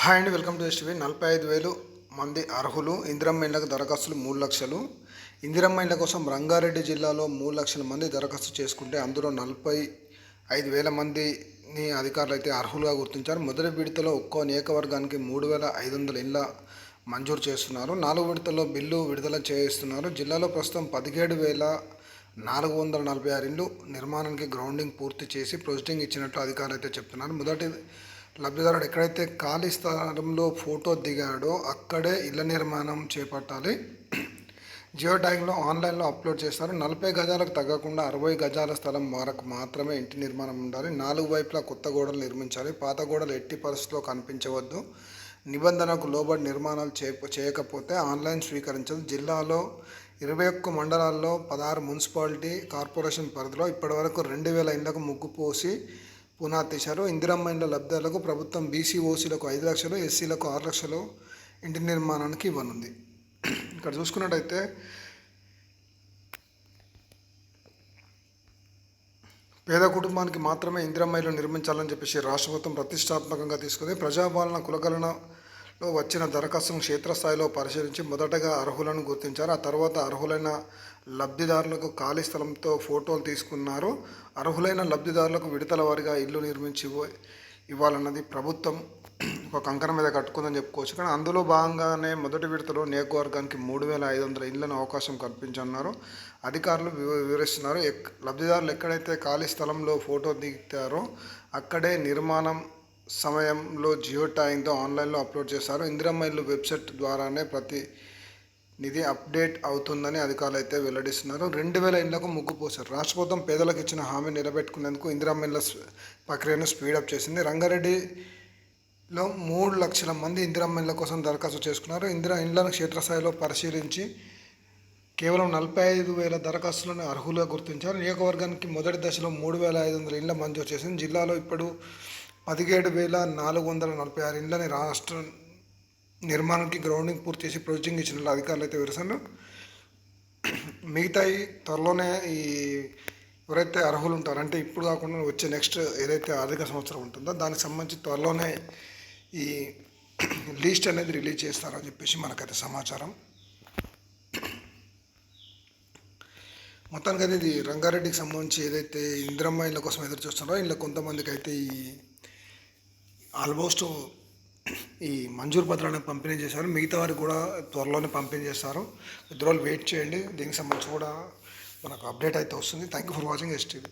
Hi అండి, welcome to STV. 45,000 మంది అర్హులు. ఇందిరమ్మ ఇండ్లకు దరఖాస్తులు 3 లక్షలు. ఇందిరమ్మ ఇండ్ల కోసం రంగారెడ్డి జిల్లాలో 3 లక్షల మంది దరఖాస్తు చేసుకుంటే అందులో 45,000 మందిని అధికారులు అయితే అర్హులుగా గుర్తించారు. మొదటి విడతలో ఒక్కో నియోజకవర్గానికి 3,500 ఇండ్ల మంజూరు చేస్తున్నారు. 4 విడతల్లో బిల్లు విడుదల చేస్తున్నారు. జిల్లాలో ప్రస్తుతం 17,446 ఇండ్లు నిర్మాణానికి గ్రౌండింగ్ పూర్తి చేసి ప్రొసీడింగ్ ఇచ్చినట్లు అధికారులు అయితే చెప్తున్నారు. మొదటి లబ్ధిదారుడు ఎక్కడైతే ఖాళీ స్థలంలో ఫోటో దిగాడో అక్కడే ఇళ్ల నిర్మాణం చేపట్టాలి. జియో ట్యాగ్లో ఆన్లైన్లో అప్లోడ్ చేస్తారు. 40 గజాలకు తగ్గకుండా 60 గజాల స్థలం వరకు మాత్రమే ఇంటి నిర్మాణం ఉండాలి. 4 వైపులా కొత్త గోడలు నిర్మించాలి. పాత గోడలు ఎట్టి పరిస్థితుల్లో కనిపించవద్దు. నిబంధనకు లోబడి నిర్మాణాలు చేయకపోతే ఆన్లైన్ స్వీకరించదు. జిల్లాలో 21 మండలాల్లో 16 మున్సిపాలిటీ కార్పొరేషన్ పరిధిలో ఇప్పటివరకు 2,000 ఇండ్లకు ముగ్గు పోసి పునాది తీశారు. ఇందిరమ్మ ఇండ్ల లబ్ధిదారులకు ప్రభుత్వం బీసీ ఓసీలకు 5 లక్షలు, ఎస్సీలకు 6 లక్షలు ఇంటి నిర్మాణానికి ఇవ్వనుంది. ఇక్కడ చూసుకున్నట్టయితే పేద కుటుంబానికి మాత్రమే ఇందిరమ్మ ఇల్లు నిర్మించాలని చెప్పేసి రాష్ట్ర ప్రభుత్వం ప్రతిష్టాత్మకంగా తీసుకుంది. ప్రజాపాలన కులగణనలో వచ్చిన దరఖాస్తులను క్షేత్రస్థాయిలో పరిశీలించి మొదటగా అర్హులను గుర్తించారు. ఆ తర్వాత అర్హులైన లబ్ధిదారులకు ఖాళీ స్థలంతో ఫోటోలు తీసుకున్నారు. అర్హులైన లబ్ధిదారులకు విడతల వారీగా ఇల్లు నిర్మించి ఇవ్వాలన్నది ప్రభుత్వం ఒక కంకణం మీద కట్టుకుందని చెప్పుకోవచ్చు. కానీ అందులో భాగంగానే మొదటి విడతలో నియోజకవర్గానికి 3,500 ఇళ్లను అవకాశం కల్పించన్నారు అధికారులు వివరిస్తున్నారు. లబ్ధిదారులు ఎక్కడైతే ఖాళీ స్థలంలో ఫోటో దిగుతారో అక్కడే నిర్మాణం సమయంలో జియో ట్యాగ్తో ఆన్లైన్లో అప్లోడ్ చేస్తారు. ఇందిరమ్మ ఇల్లు వెబ్సైట్ ద్వారానే ప్రతి నిధి అప్డేట్ అవుతుందని అధికారులు అయితే వెల్లడిస్తున్నారు. 2,000 ఇండ్లకు ముగ్గు పోశారు. రాష్ట్ర ప్రభుత్వం పేదలకు ఇచ్చిన హామీ నిలబెట్టుకునేందుకు ఇందిరమ్మ ఇళ్ల ప్రక్రియను స్పీడప్ చేసింది. రంగారెడ్డిలో 3 లక్షల మంది ఇందిరమ్మ ఇళ్ల కోసం దరఖాస్తు చేసుకున్నారు. ఇండ్లను క్షేత్రస్థాయిలో పరిశీలించి కేవలం 45,000 దరఖాస్తులను అర్హులుగా గుర్తించారు. నియోజకవర్గానికి మొదటి దశలో 3,500 ఇండ్ల మంజూరు చేసింది. జిల్లాలో ఇప్పుడు 17,446 ఇండ్లని రాష్ట్ర నిర్మాణానికి గ్రౌండింగ్ పూర్తి చేసి ప్రొసీడింగ్ ఇచ్చిన అధికారులు అయితే వివరిస్తున్నారు. మిగతా త్వరలోనే ఈ ఎవరైతే అర్హులు ఉంటారో అంటే ఇప్పుడు కాకుండా వచ్చే నెక్స్ట్ ఏదైతే ఆర్థిక సంవత్సరం ఉంటుందో దానికి సంబంధించి త్వరలోనే ఈ లిస్ట్ అనేది రిలీజ్ చేస్తారని చెప్పేసి మనకైతే సమాచారం. మొత్తానికి అయితే ఇది రంగారెడ్డికి సంబంధించి ఏదైతే ఇందిరమ్మ ఇళ్ళ కోసం ఎదురు చూస్తున్నారో ఇలా కొంతమందికి అయితే ఈ ఆల్మోస్ట్ ఈ మంజూరు పత్రాలను పంపిణీ చేశారు. మిగతా వారికి కూడా త్వరలోనే పంపిణీ చేస్తారు. కొద్ది రోజులు వెయిట్ చేయండి. దీనికి సంబంధించి కూడా మనకు అప్డేట్ అయితే వస్తుంది. Thank you for watching STV.